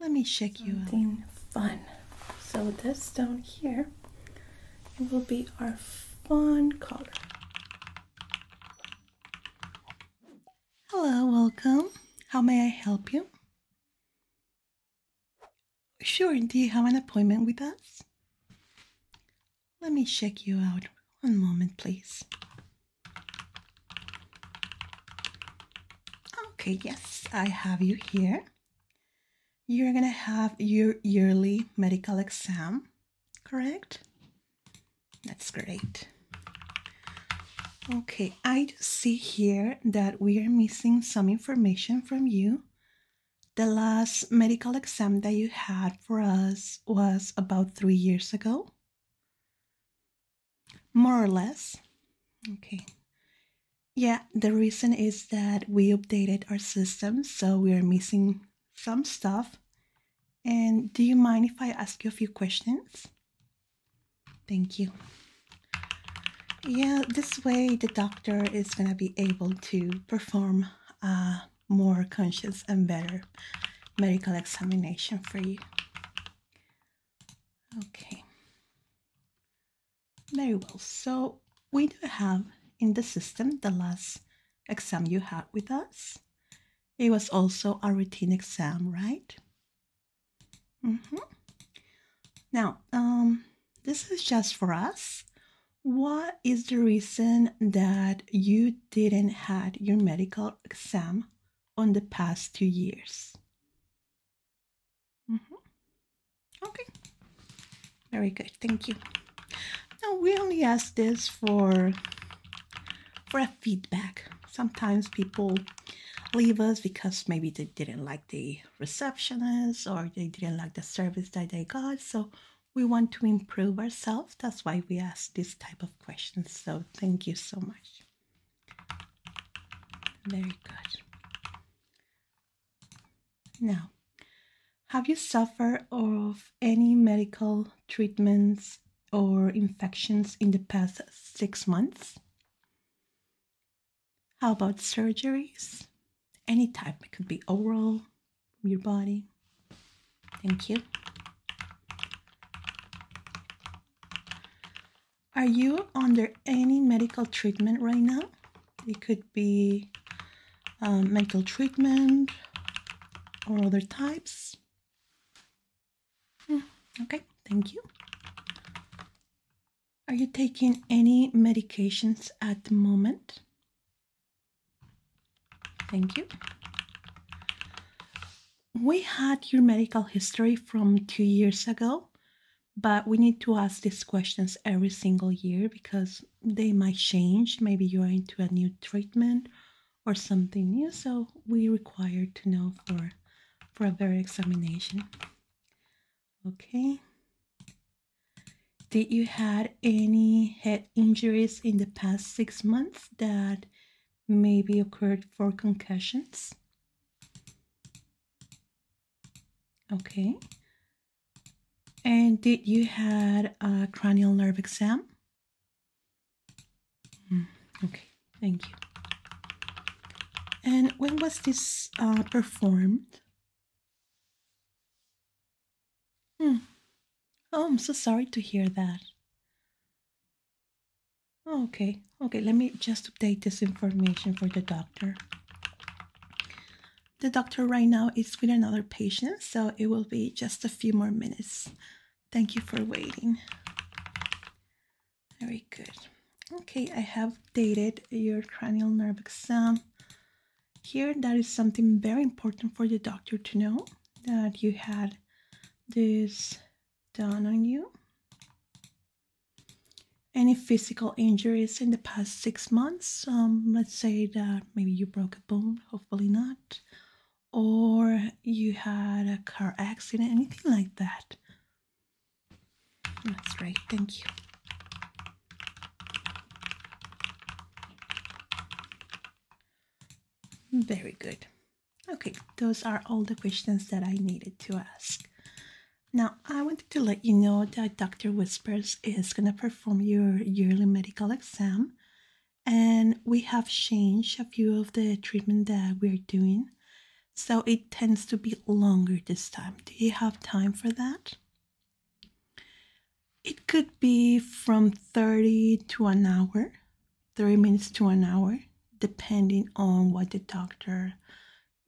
Let me check you out. Something fun. So this down here, it will be our fun color. Hello, welcome. How may I help you? Sure, do you have an appointment with us? Let me check you out. One moment, please. Okay, yes, I have you here. You're gonna have your yearly medical exam, correct? That's great. Okay, I just see here that we are missing some information from you. The last medical exam that you had for us was about 3 years ago. More or less. Okay. Yeah, the reason is that we updated our system, so we are missing some stuff. And do you mind if I ask you a few questions? Thank you. Yeah, this way the doctor is going to be able to perform a more conscious and better medical examination for you. Okay. Very well. So we do have in the system the last exam you had with us. It was also a routine exam, right? Now, this is just for us. What is the reason that you didn't had your medical exam on the past 2 years? Okay, very good, thank you. Now, we only ask this for a feedback. Sometimes people leave us because maybe they didn't like the receptionist or they didn't like the service that they got. So we want to improve ourselves. That's why we ask this type of questions. So thank you so much. Very good. Now, have you suffered of any medical treatments or infections in the past 6 months? How about surgeries? Any type. It could be oral, your body. Thank you. Are you under any medical treatment right now? It could be mental treatment or other types. Okay, thank you. Are you taking any medications at the moment? Thank you. We had your medical history from 2 years ago, but we need to ask these questions every single year because they might change. Maybe you're into a new treatment or something new, so we require to know for a better examination. Okay. Did you had any head injuries in the past 6 months that maybe occurred for concussions? Okay. And did you had a cranial nerve exam? Okay, thank you. And when was this performed? Oh, I'm so sorry to hear that. Okay, let me just update this information for the doctor. The doctor right now is with another patient, so it will be just a few more minutes. Thank you for waiting. Very good. Okay, I have updated your cranial nerve exam. Here, that is something very important for the doctor to know, that you had this done on you. Any physical injuries in the past 6 months? Let's say that maybe you broke a bone, hopefully not, or you had a car accident, anything like that. That's great, thank you. Very good. Okay, those are all the questions that I needed to ask. Now, I wanted to let you know that Dr. Whispers is going to perform your yearly medical exam, and we have changed a few of the treatment that we're doing. So it tends to be longer this time. Do you have time for that? It could be from 30 to an hour, 30 minutes to an hour, depending on what the doctor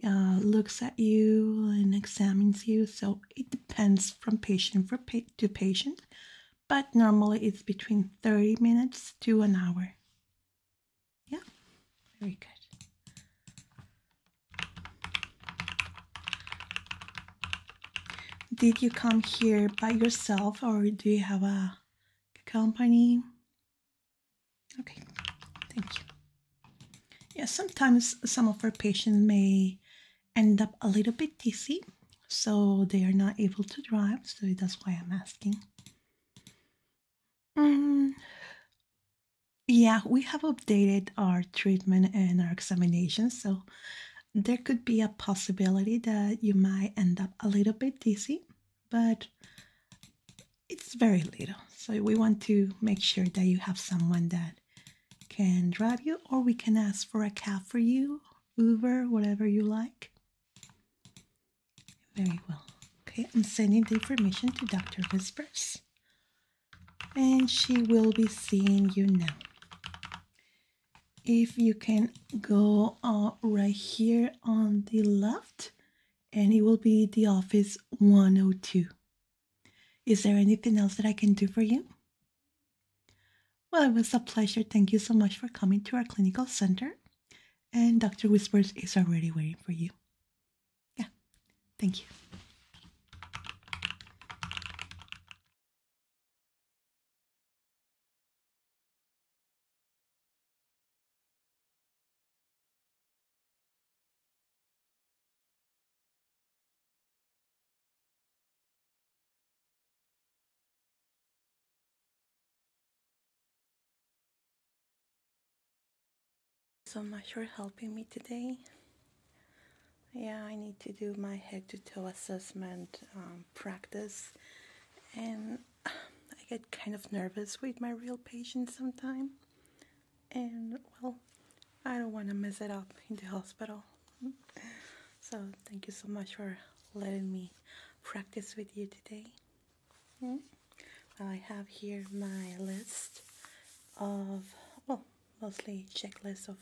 looks at you and examines you. So it depends from patient to patient, but normally it's between 30 minutes to an hour. Yeah, very good. Did you come here by yourself or do you have a company? Okay, thank you. Yeah, sometimes some of our patients may end up a little bit dizzy, so they are not able to drive, so that's why I'm asking. Yeah, we have updated our treatment and our examinations, so there could be a possibility that you might end up a little bit dizzy, but it's very little. So we want to make sure that you have someone that can drive you, or we can ask for a cab for you, Uber, whatever you like. Very well. Okay, I'm sending the information to Dr. Whispers, and she will be seeing you now. If you can go right here on the left, and it will be the office 102. Is there anything else that I can do for you? Well, it was a pleasure. Thank you so much for coming to our clinical center. And Dr. Whispers is already waiting for you. Yeah, thank you. So much for helping me today. Yeah, I need to do my head to toe assessment practice, and I get kind of nervous with my real patients sometimes. And well, I don't want to mess it up in the hospital. So thank you so much for letting me practice with you today. Well, I have here my list of, well, mostly checklist of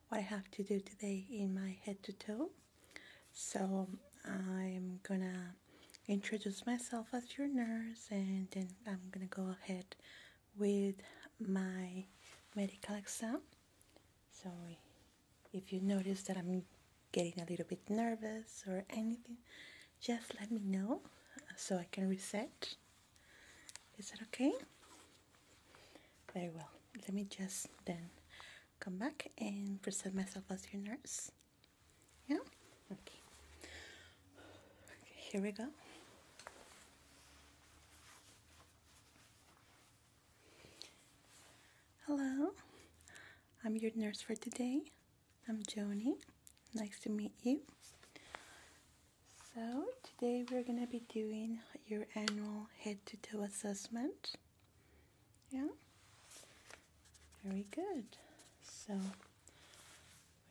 what I have to do today in my head to toe. So I'm gonna introduce myself as your nurse, and then I'm gonna go ahead with my medical exam. So if you notice that I'm getting a little bit nervous or anything, just let me know so I can reset. Is that okay? Very well. Let me just then come back and present myself as your nurse. Yeah? Okay. Here we go. Hello, I'm your nurse for today. I'm Jonie. Nice to meet you. So today we're going to be doing your annual head-to-toe assessment. Yeah, very good. So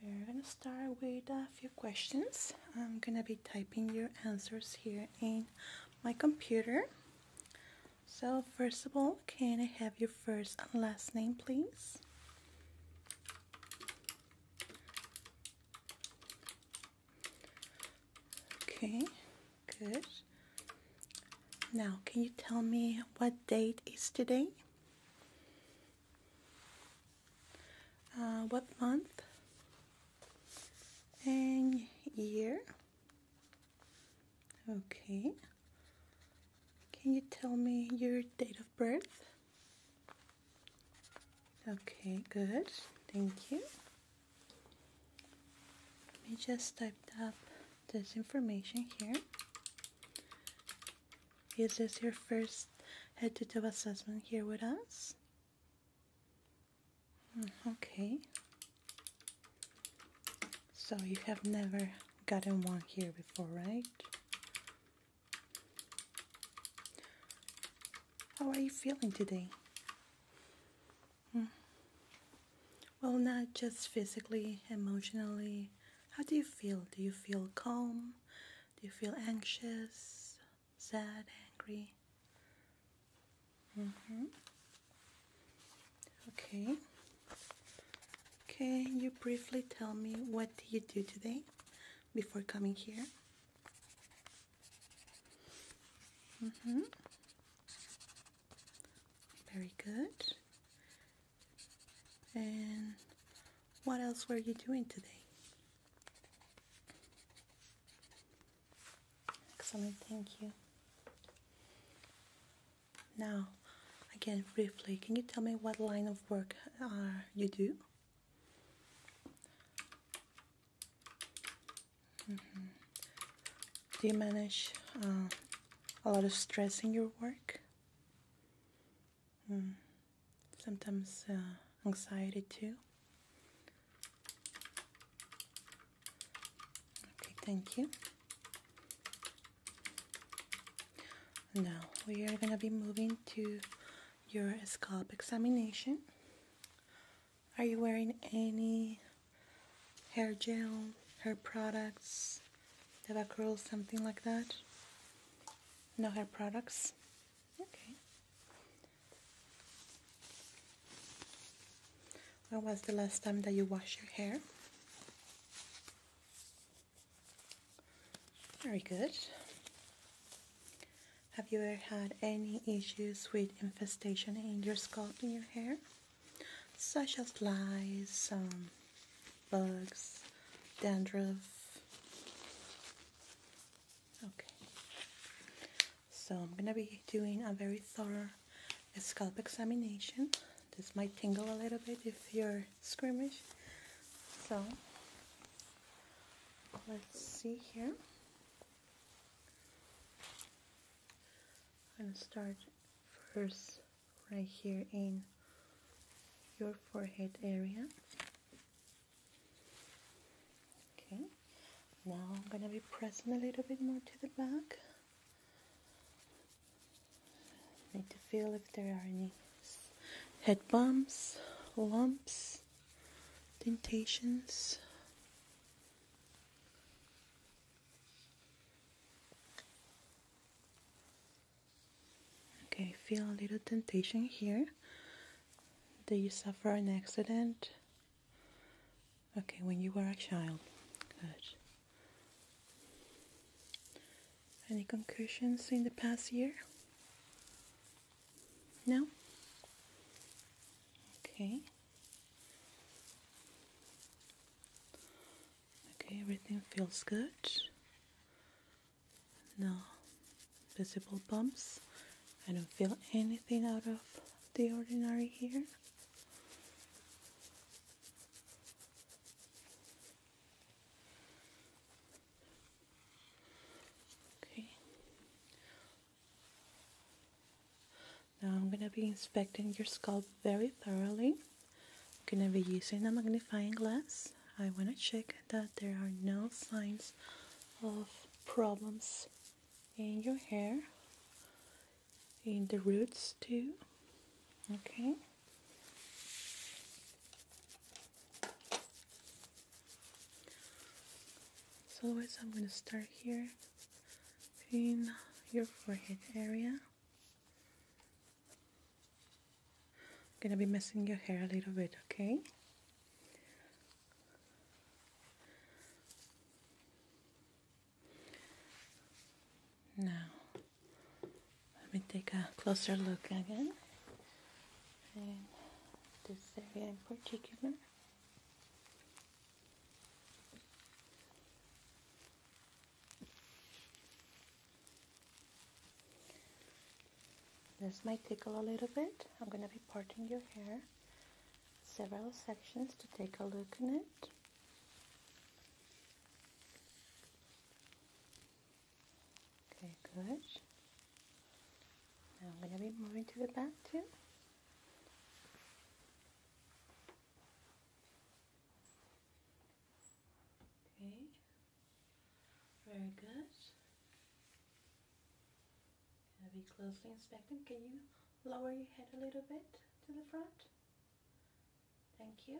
we're going to start with a few questions. I'm going to be typing your answers here in my computer. So first of all, can I have your first and last name, please? Okay, good. Now, can you tell me what date is today? What month and year? Okay. Can you tell me your date of birth? Okay, good. Thank you. Let me just type up this information here. Is this your first head-to-toe assessment here with us? Okay. So you have never gotten one here before, right? How are you feeling today? Well, not just physically, emotionally. How do you feel? Do you feel calm? Do you feel anxious, sad, angry? Okay. Can you briefly tell me what do you do today before coming here? Very good. And what else were you doing today? Excellent, thank you. Now, again, briefly, can you tell me what line of work you do? Do you manage a lot of stress in your work? Sometimes anxiety too? Okay, thank you. Now we are going to be moving to your scalp examination. Are you wearing any hair gel, hair products, curls, something like that? No hair products? Okay. When was the last time that you washed your hair? Very good. Have you ever had any issues with infestation in your scalp, in your hair? Such as lice, bugs, dandruff? Okay. So I'm going to be doing a very thorough scalp examination. This might tingle a little bit if you're squeamish. So let's see here. I'm going to start first right here in your forehead area. Okay, now I'm going to be pressing a little bit more to the back. Need to feel if there are any head bumps, lumps, dentations. Okay, feel a little dentation here. Did you suffer an accident? Okay, when you were a child. Good. Any concussions in the past year? No? Okay. Okay, everything feels good. No visible bumps. I don't feel anything out of the ordinary here. Okay. Now I'm going to be inspecting your scalp very thoroughly. I'm going to be using a magnifying glass. I want to check that there are no signs of problems in your hair, in the roots too. Okay. So always I'm going to start here in your forehead area. I'm going to be messing your hair a little bit, okay? Now, let me take a closer look again. And this area in particular. This might tickle a little bit. I'm going to be parting your hair several sections to take a look in it. Okay, good. Now I'm going to be moving to the back too. Okay, very good. Going to be closely inspecting. Can you lower your head a little bit to the front? Thank you.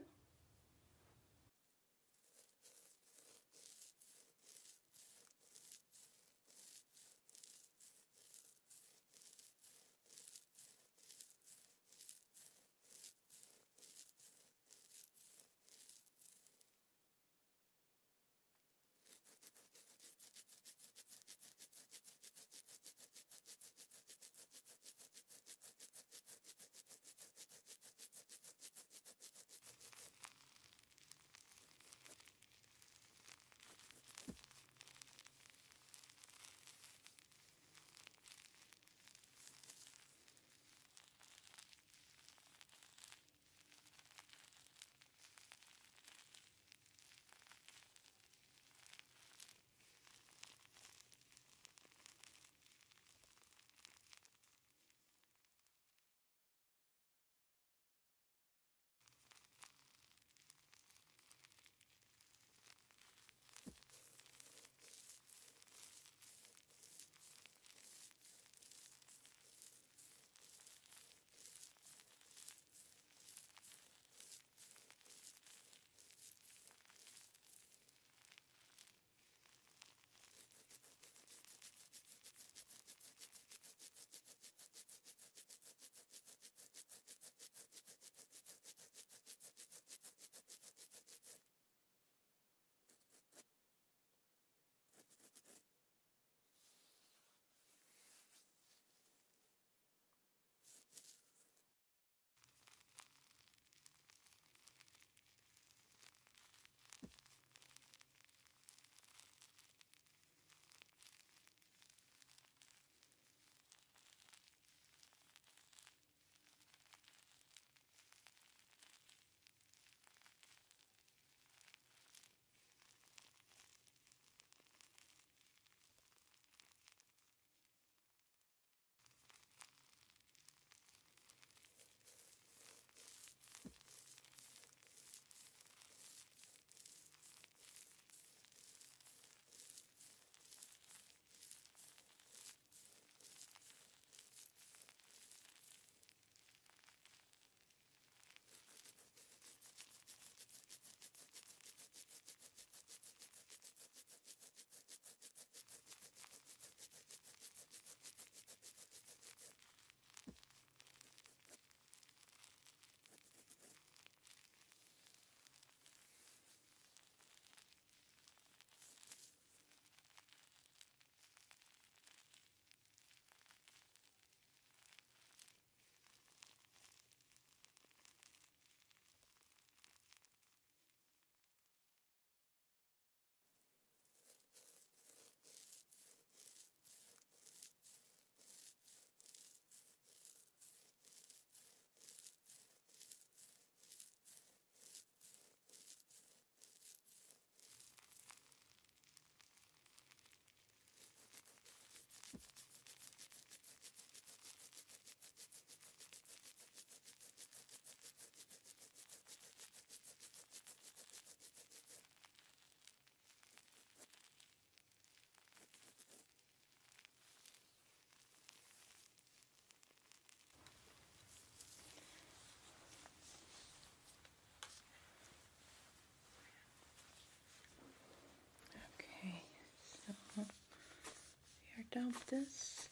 of this.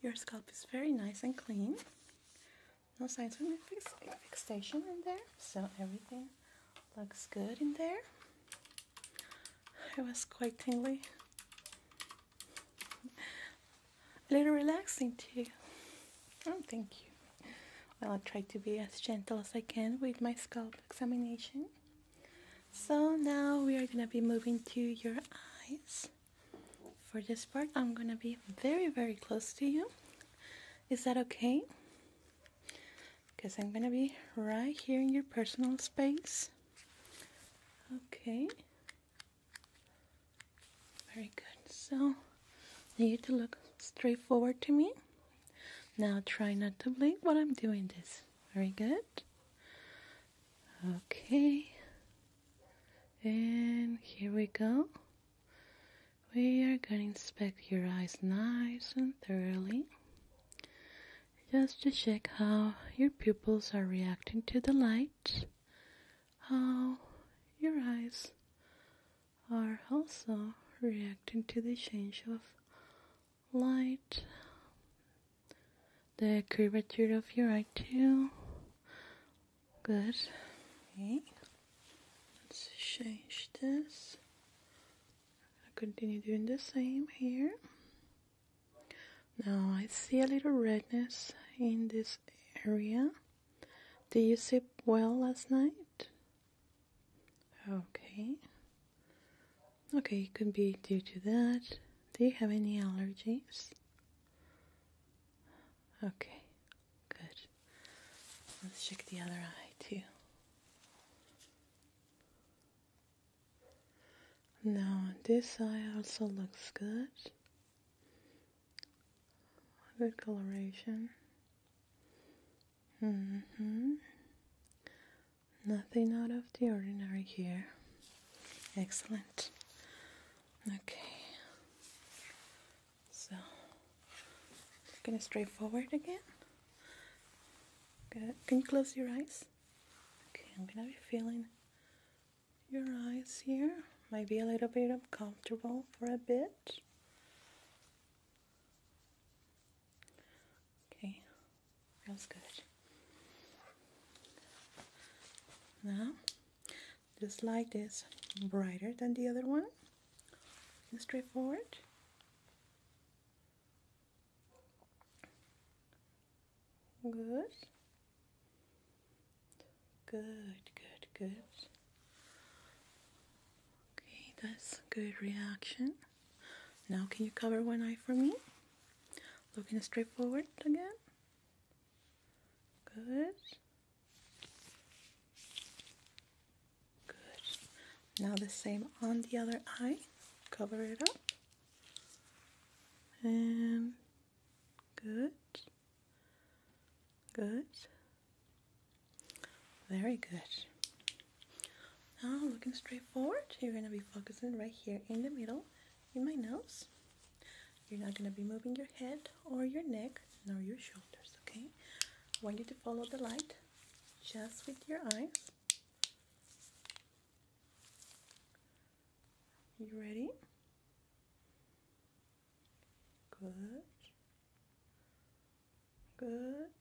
Your scalp is very nice and clean. No signs of fixation in there, so everything looks good in there. It was quite tingly. A little relaxing too. Oh, thank you. Well, I'll try to be as gentle as I can with my scalp examination. So now we are going to be moving to your eyes. For this part, I'm going to be very, very close to you. Is that okay? Because I'm going to be right here in your personal space. Okay. Very good. So, I need you to look straight forward to me. Now try not to blink while I'm doing this. Very good. Okay. And here we go. We are going to inspect your eyes nice and thoroughly. Just to check how your pupils are reacting to the light. How your eyes are also reacting to the change of light. The curvature of your eye too. Good. Okay. Let's change this. I'll continue doing the same here. Now I see a little redness in this area. Did you sleep well last night? Okay. Okay, it could be due to that. Do you have any allergies? Okay, good. Let's check the other eye too. Now this eye also looks good. Good coloration. Nothing out of the ordinary here. Excellent. Okay. So, looking straight forward again. Good. Can you close your eyes? Okay, I'm gonna be feeling your eyes here. Might be a little bit uncomfortable for a bit. Okay, feels good. Now, this light is brighter than the other one. Straight forward. Good. Good. Okay, that's good reaction. Now can you cover one eye for me? Looking straight forward again. Good. Now the same on the other eye. Cover it up. And good. Very good. Now looking straight forward, you're going to be focusing right here in the middle, in my nose. You're not going to be moving your head or your neck, nor your shoulders, okay? I want you to follow the light just with your eyes. You ready? Good.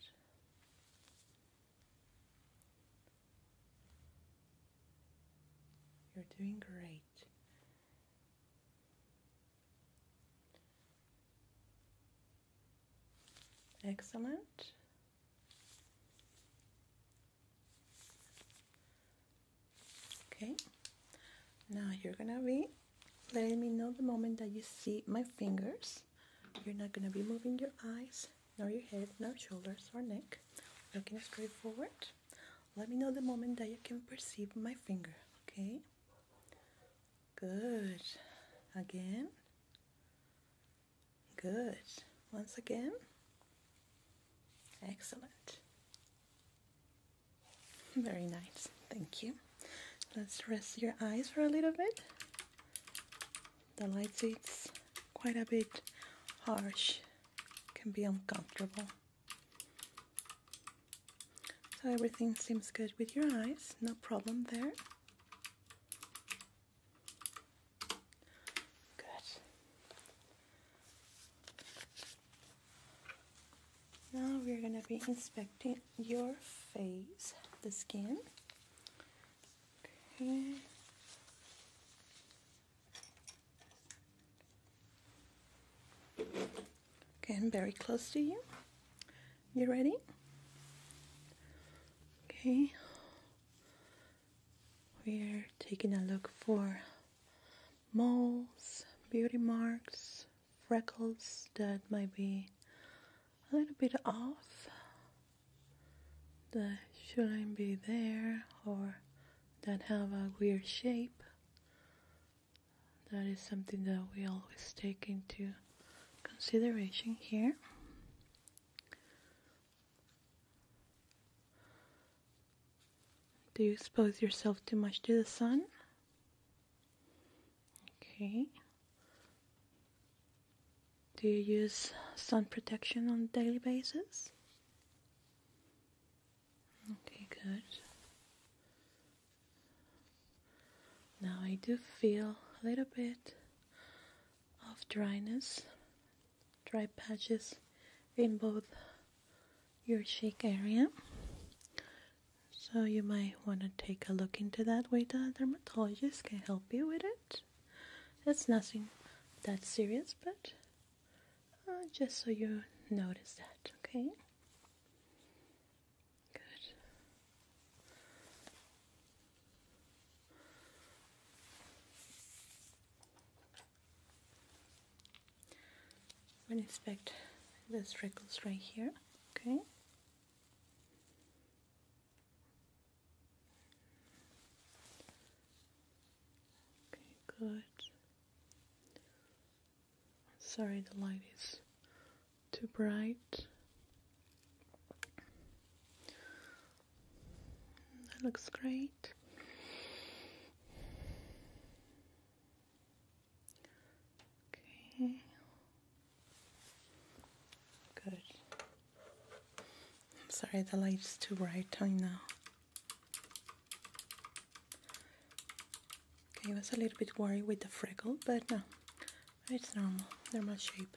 You're doing great. Excellent. Okay. Now you're gonna be letting me know the moment that you see my fingers. You're not gonna be moving your eyes, nor your head, nor shoulders or neck. Looking straight forward. Let me know the moment that you can perceive my finger, okay? Good. Again. Good. Once again. Excellent. Very nice. Thank you. Let's rest your eyes for a little bit. The light is quite a bit harsh. Can be uncomfortable. So everything seems good with your eyes. No problem there. Good. gonna be inspecting your face, the skin. Okay. Okay, I'm very close to you. You ready? Okay. We're taking a look for moles, beauty marks, freckles that might be a little bit off, that shouldn't be there, or that have a weird shape. That is something that we always take into consideration here. Do you expose yourself too much to the sun? Okay. Do you use sun protection on a daily basis? Okay, good. Now I do feel a little bit of dryness, dry patches in both your cheek area. So you might want to take a look into that with a dermatologist, can help you with it. It's nothing that serious, but just so you notice that, okay? Good. I'm going to inspect these freckles right here, okay? Good. Sorry, the light is too bright. That looks great. Okay. Good. I'm sorry, the light's too bright, I know. I was a little bit worried with the freckle, but no, it's normal shape.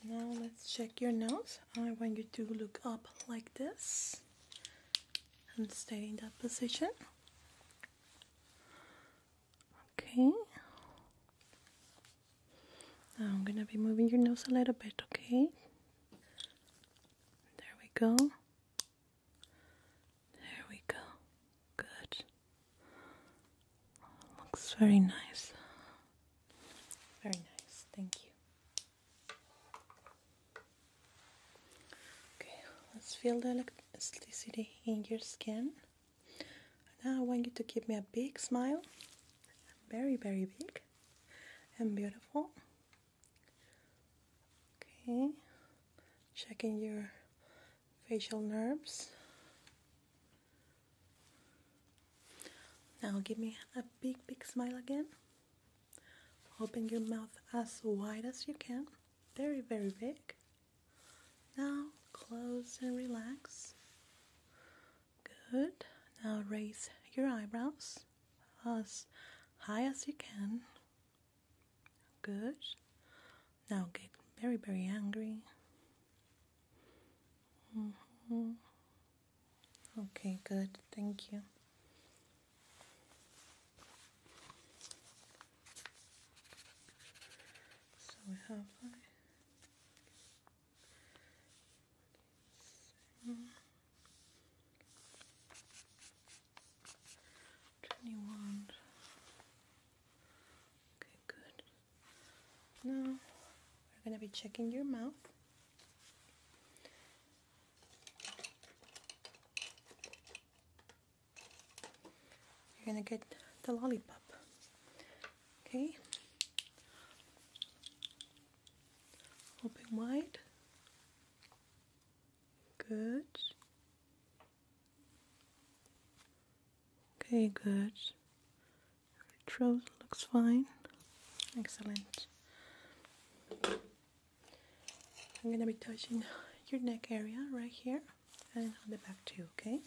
Now let's check your nose. I want you to look up like this and stay in that position. Okay. Now I'm gonna be moving your nose a little bit, okay? Go. There we go. Good. Looks very nice. Very nice. Thank you. Okay, let's feel the elasticity in your skin. Now I want you to give me a big smile. Very, very big and beautiful. Okay. Checking your facial nerves. Now give me a big smile again. Open your mouth as wide as you can. Very, very big. Now close and relax. Good. Now raise your eyebrows as high as you can. Good. Now get very, very angry. Okay, good. Thank you. So we have 21. Okay, good. Now we're going to be checking your mouth. You're gonna get the lollipop. Okay. Open wide. Good. Okay, good. Your throat looks fine. Excellent. I'm gonna be touching your neck area right here and on the back too, okay?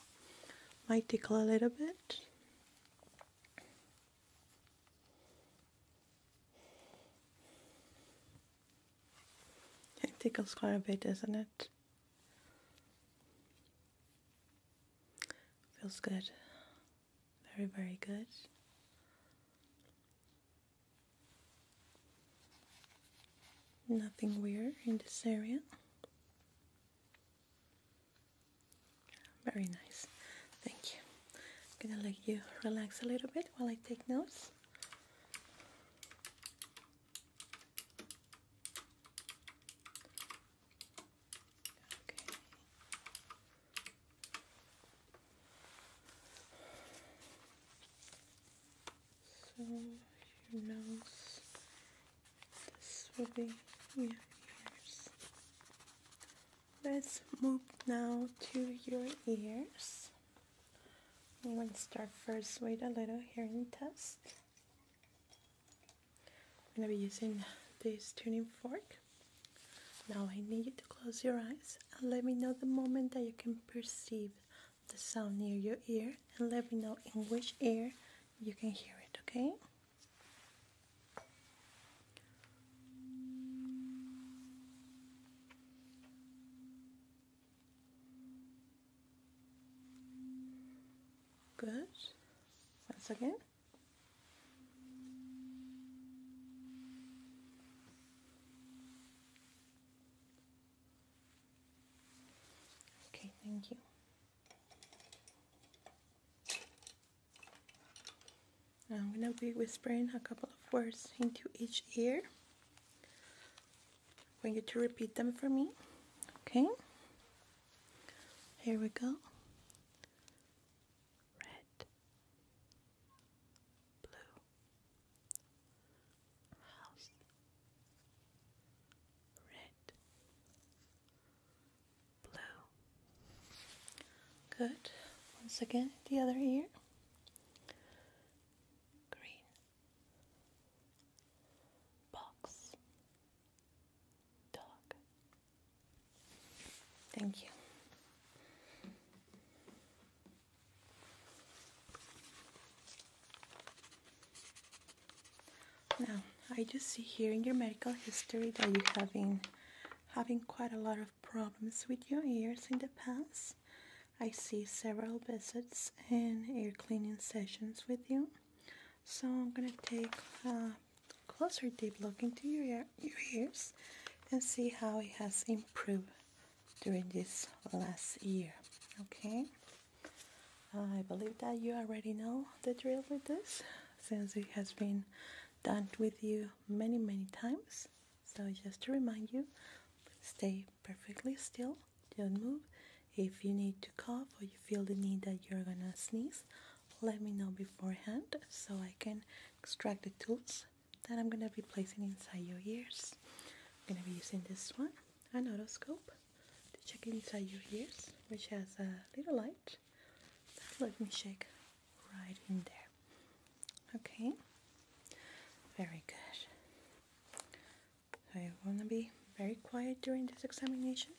Might tickle a little bit. tickles quite a bit, doesn't it? Feels good. Very, very good. Nothing weird in this area. Very nice. Thank you. I'm gonna let you relax a little bit while I take notes. Okay. So your nose, this will be your ears. Let's move now to your ears. I'm going to start first with a little hearing test. I'm going to be using this tuning fork. Now I need you to close your eyes and let me know the moment that you can perceive the sound near your ear, and let me know in which ear you can hear it, okay? Good. Once again. Okay, thank you. Now I'm going to be whispering a couple of words into each ear. I want you to repeat them for me. Okay? Here we go. Red, blue, house, red, blue. Good. Once again, the other ear. Green, box, dog. Thank you. Now, I just see here in your medical history that you have been having quite a lot of problems with your ears in the past. I see several visits and ear cleaning sessions with you. So I'm going to take a closer deep look into your ears and see how it has improved during this last year. Okay? I believe that you already know the drill with this, since it has been done with you many times. So just to remind you, stay perfectly still, don't move. If you need to cough or you feel the need that you're gonna sneeze, let me know beforehand so I can extract the tools that I'm gonna be placing inside your ears. I'm gonna be using this one, an otoscope, to check inside your ears, which has a little light. Let me shake right in there. Okay, very good. I want to be very quiet during this examination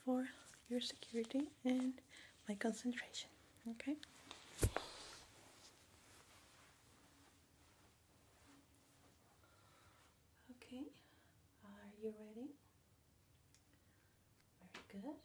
for your security and my concentration. Okay. Okay, are you ready? Very good.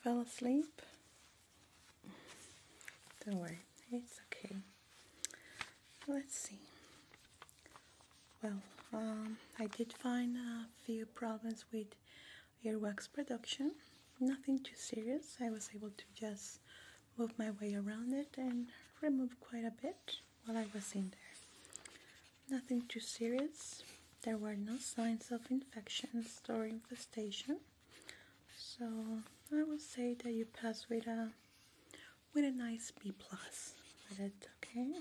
fell asleep? Don't worry, it's okay. Let's see. Well, I did find a few problems with earwax production. Nothing too serious. I was able to just move my way around it and remove quite a bit while I was in there. Nothing too serious. There were no signs of infections or infestation. So I would say that you passed with a nice B+ with it, okay?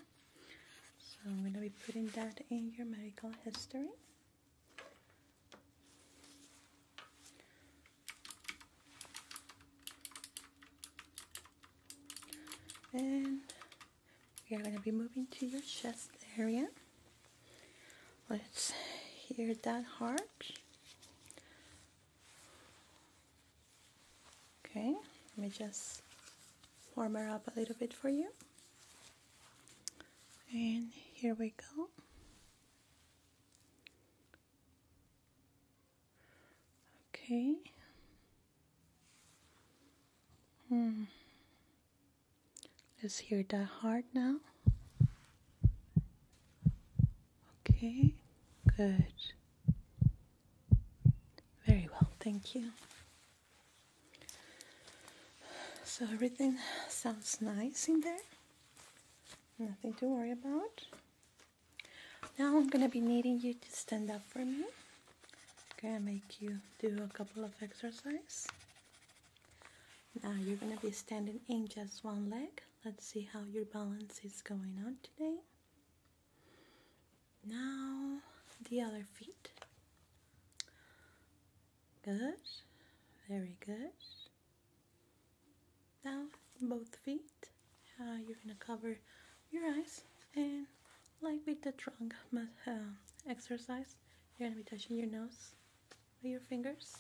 So I'm going to be putting that in your medical history. And we are going to be moving to your chest area. Let's hear that heart. Okay, let me just warm her up a little bit for you. And here we go. Okay. Let's hear that heart now. Okay, good. Very well, thank you. So everything sounds nice in there. Nothing to worry about. Now I'm going to be needing you to stand up for me. I'm going to make you do a couple of exercises. Now you're going to be standing in just one leg. Let's see how your balance is going on today. Now the other feet. Good. Very good. Now both feet. You're going to cover your eyes, and like with the trunk exercise, you're going to be touching your nose with your fingers.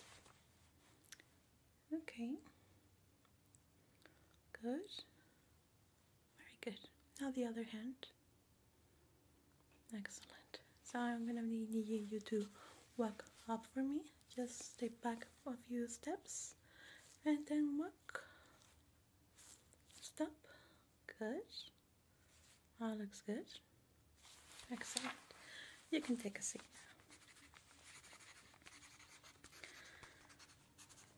Okay. Good. Very good. Now the other hand. Excellent. So I'm going to need you to walk up for me. Just step back a few steps and then walk. Stop. Good. Looks good. Excellent. You can take a seat now.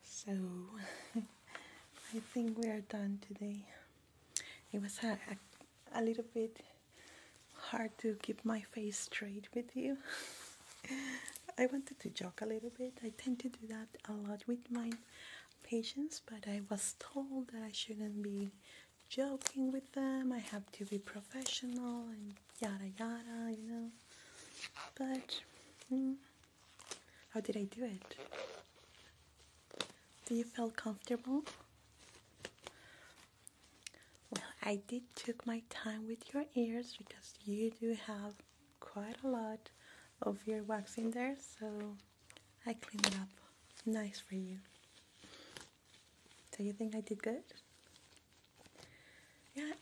So, I think we are done today. It was a little bit hard to keep my face straight with you. I wanted to joke a little bit. I tend to do that a lot with my patients, but I was told that I shouldn't be joking with them. I have to be professional and yada yada, you know. But how did I do it? Do you feel comfortable? Well, I did took my time with your ears because you do have quite a lot of earwax in there, so I cleaned it up nice for you. Do you think I did good? Yeah,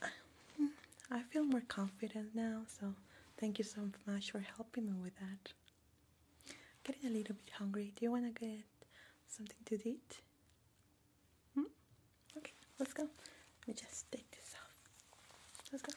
I feel more confident now, so thank you so much for helping me with that. Getting a little bit hungry. Do you want to get something to eat? Okay, let's go. Let me just take this off. Let's go.